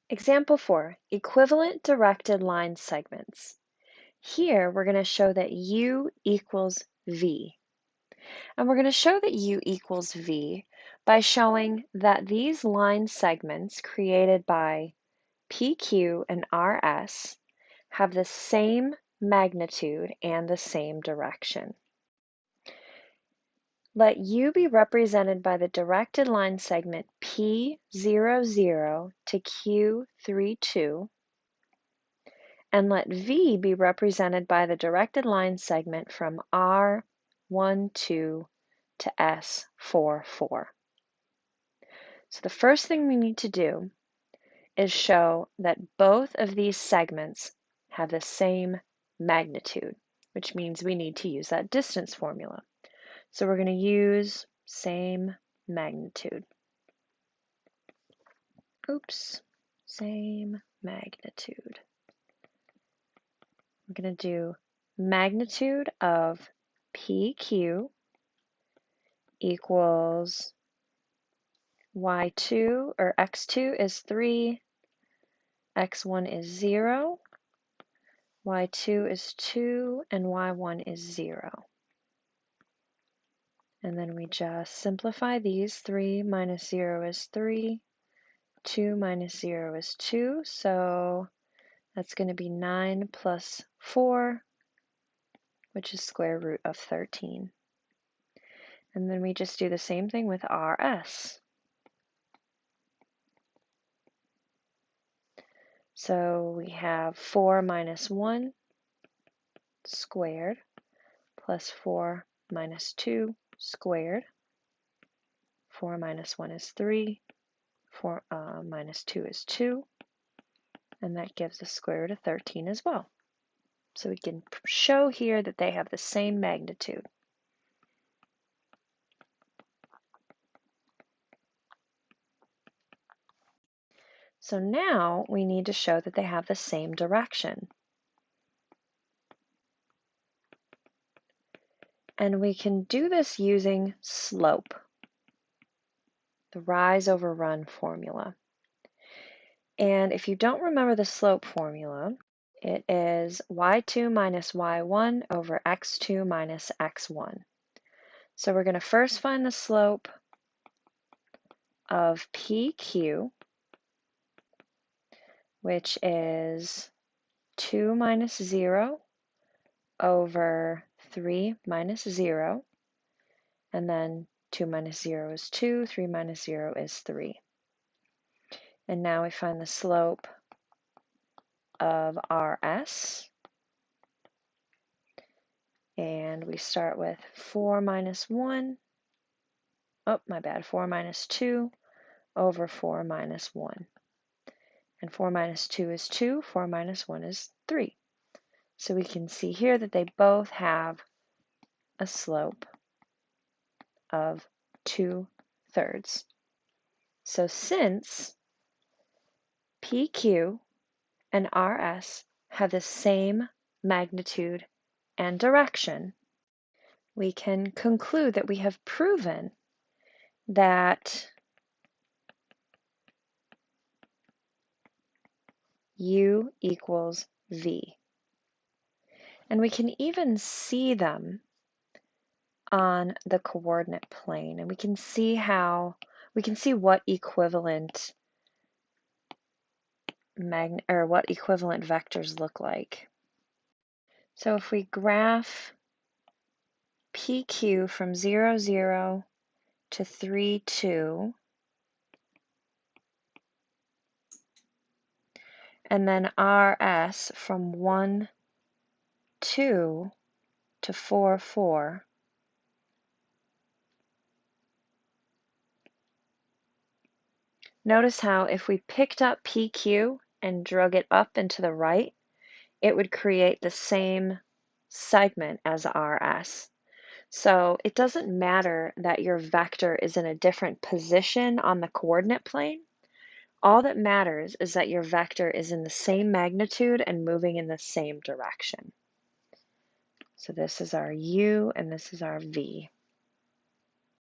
Example 4, equivalent directed line segments. Here we're going to show that U equals V. And we're going to show that U equals V by showing that these line segments created by PQ and RS have the same magnitude and the same direction. Let U be represented by the directed line segment P00 to Q32, and let V be represented by the directed line segment from R12 to S44. So the first thing we need to do is show that both of these segments have the same magnitude, which means we need to use that distance formula. So we're going to use same magnitude. Same magnitude. We're going to do magnitude of PQ equals y2 or x2 is 3, x1 is 0, y2 is 2, and y1 is 0. And then we just simplify these. 3 minus 0 is 3. 2 minus 0 is 2. So that's going to be 9 plus 4, which is square root of 13. And then we just do the same thing with RS. So we have 4 minus 1 squared plus 4 minus 2 squared. 4 minus 1 is 3. 4 minus 2 is 2. And that gives the square root of 13 as well. So we can show here that they have the same magnitude. So now we need to show that they have the same direction. And we can do this using slope, the rise over run formula. And if you don't remember the slope formula, it is y2 minus y1 over x2 minus x1. So we're going to first find the slope of PQ, which is 2 minus 0 over 3 minus 0, and then 2 minus 0 is 2, 3 minus 0 is 3. And now we find the slope of RS, and we start with 4 minus 1, 4 minus 2 over 4 minus 1. And 4 minus 2 is 2, 4 minus 1 is 3. So we can see here that they both have a slope of 2/3. So since PQ and RS have the same magnitude and direction, we can conclude that we have proven that U equals V. And we can even see them on the coordinate plane, and we can see what equivalent vectors look like. So if we graph PQ from 0, 0 to 3, 2, and then RS from 1, 2 to 4, 4, notice how if we picked up PQ and drug it up and to the right, it would create the same segment as RS. So it doesn't matter that your vector is in a different position on the coordinate plane. All that matters is that your vector is in the same magnitude and moving in the same direction. So this is our U and this is our V.